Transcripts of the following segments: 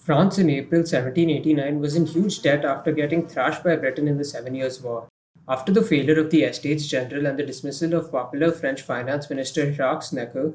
France in April 1789 was in huge debt after getting thrashed by Britain in the Seven Years' War. After the failure of the Estates General and the dismissal of popular French finance minister Jacques Necker,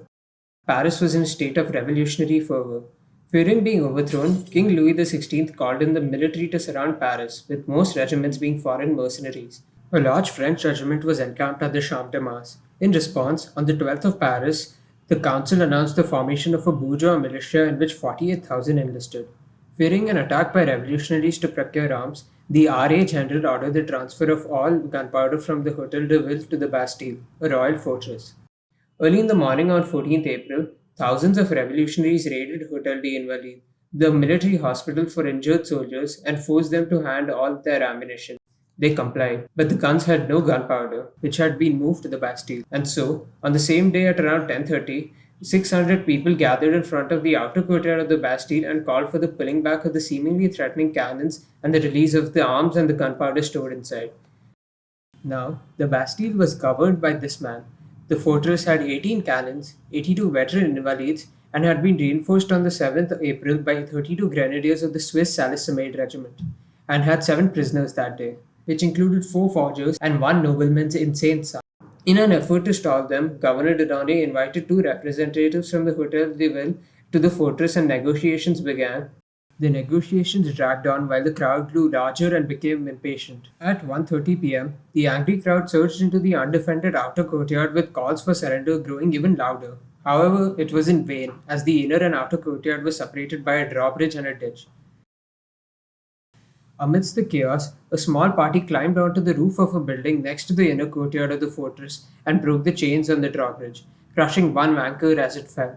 Paris was in a state of revolutionary fervor. Fearing being overthrown, King Louis XVI called in the military to surround Paris, with most regiments being foreign mercenaries. A large French regiment was encamped at the Champ de Mars. In response, on the 12th of Paris, the council announced the formation of a bourgeois militia in which 48,000 enlisted. Fearing an attack by revolutionaries to procure arms, the RA General ordered the transfer of all gunpowder from the Hotel de Ville to the Bastille, a royal fortress. Early in the morning on 14th April, thousands of revolutionaries raided Hotel de Invalides, the military hospital for injured soldiers, and forced them to hand all their ammunition. They complied, but the guns had no gunpowder, which had been moved to the Bastille. And so, on the same day at around 10:30, 600 people gathered in front of the outer courtyard of the Bastille and called for the pulling back of the seemingly threatening cannons and the release of the arms and the gunpowder stored inside. Now, the Bastille was governed by this man. The fortress had 18 cannons, 82 veteran invalids, and had been reinforced on the 7th of April by 32 grenadiers of the Swiss Salisamide Regiment, and had 7 prisoners that day, which included 4 forgers and 1 nobleman's insane son. In an effort to stall them, Governor Delaunay invited 2 representatives from the Hotel de Ville to the fortress and negotiations began. The negotiations dragged on while the crowd grew larger and became impatient. At 1:30 p.m., the angry crowd surged into the undefended outer courtyard with calls for surrender growing even louder. However, it was in vain, as the inner and outer courtyard were separated by a drawbridge and a ditch. Amidst the chaos, a small party climbed onto the roof of a building next to the inner courtyard of the fortress and broke the chains on the drawbridge, crushing one anchor as it fell.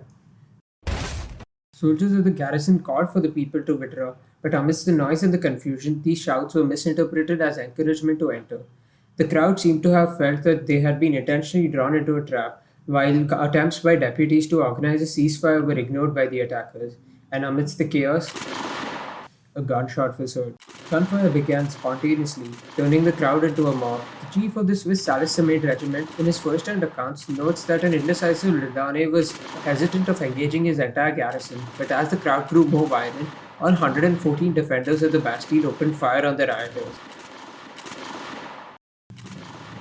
Soldiers of the garrison called for the people to withdraw, but amidst the noise and the confusion, these shouts were misinterpreted as encouragement to enter. The crowd seemed to have felt that they had been intentionally drawn into a trap, while attempts by deputies to organize a ceasefire were ignored by the attackers. And amidst the chaos, a gunshot was heard. Gunfire began spontaneously, turning the crowd into a mob. The chief of the Swiss Salisamide regiment, in his first-hand accounts, notes that an indecisive Ledane was hesitant of engaging his entire garrison, but as the crowd grew more violent, all 114 defenders of the Bastille opened fire on the rioters.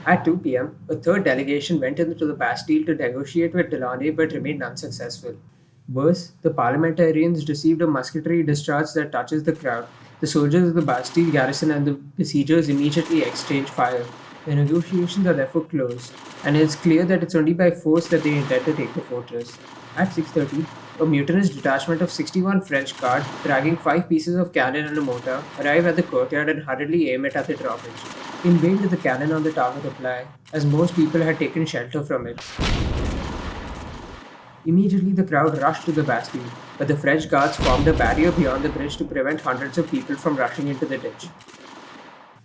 At 2 p.m., a third delegation went into the Bastille to negotiate with Delaunay but remained unsuccessful. Worse, the parliamentarians received a musketry discharge that touches the crowd. The soldiers of the Bastille garrison and the besiegers immediately exchanged fire. The negotiations are therefore closed, and it is clear that it's only by force that they intend to take the fortress. At 6:30, a mutinous detachment of 61 French guard, dragging 5 pieces of cannon and a mortar, arrive at the courtyard and hurriedly aim it at the drawbridge. In vain did the cannon on the tower reply, as most people had taken shelter from it. Immediately the crowd rushed to the Bastille, but the French guards formed a barrier beyond the bridge to prevent hundreds of people from rushing into the ditch.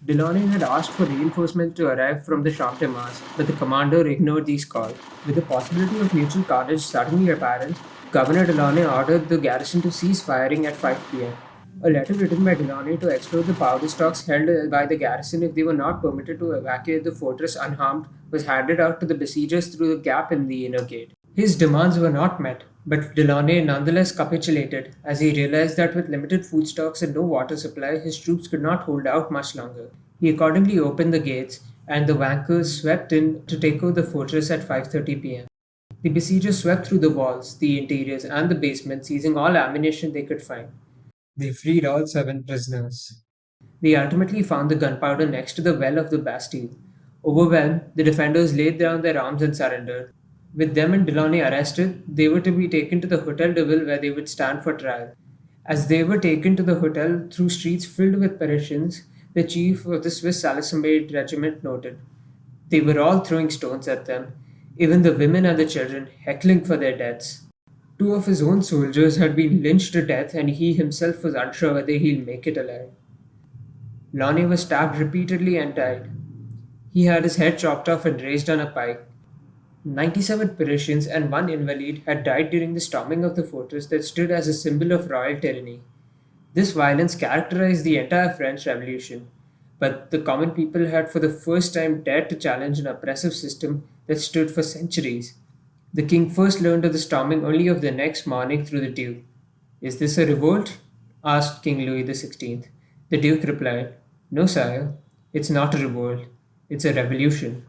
Delaunay had asked for reinforcements to arrive from the Champ de Mars, but the commander ignored these calls. With the possibility of mutual carnage suddenly apparent, Governor Delaunay ordered the garrison to cease firing at 5 p.m. A letter written by Delaunay to explode the powder stocks held by the garrison if they were not permitted to evacuate the fortress unharmed was handed out to the besiegers through the gap in the inner gate. His demands were not met, but Delaunay nonetheless capitulated, as he realized that with limited food stocks and no water supply, his troops could not hold out much longer. He accordingly opened the gates, and the wankers swept in to take over the fortress at 5:30 p.m. The besiegers swept through the walls, the interiors, and the basement, seizing all ammunition they could find. They freed all 7 prisoners. They ultimately found the gunpowder next to the well of the Bastille. Overwhelmed, the defenders laid down their arms and surrendered. With them and Delaunay arrested, they were to be taken to the Hotel de Ville where they would stand for trial. As they were taken to the hotel through streets filled with Parisians, the chief of the Swiss Salisamide regiment noted. They were all throwing stones at them, even the women and the children, heckling for their deaths. 2 of his own soldiers had been lynched to death, and he himself was unsure whether he'll make it alive. Launay was stabbed repeatedly and died. He had his head chopped off and raised on a pike. 97 Parisians and 1 invalid had died during the storming of the fortress that stood as a symbol of royal tyranny. This violence characterized the entire French Revolution, but the common people had for the first time dared to challenge an oppressive system that stood for centuries. The king first learned of the storming only of the next morning through the Duke. Is this a revolt? asked King Louis XVI. The Duke replied, "No, sire, it's not a revolt, it's a revolution."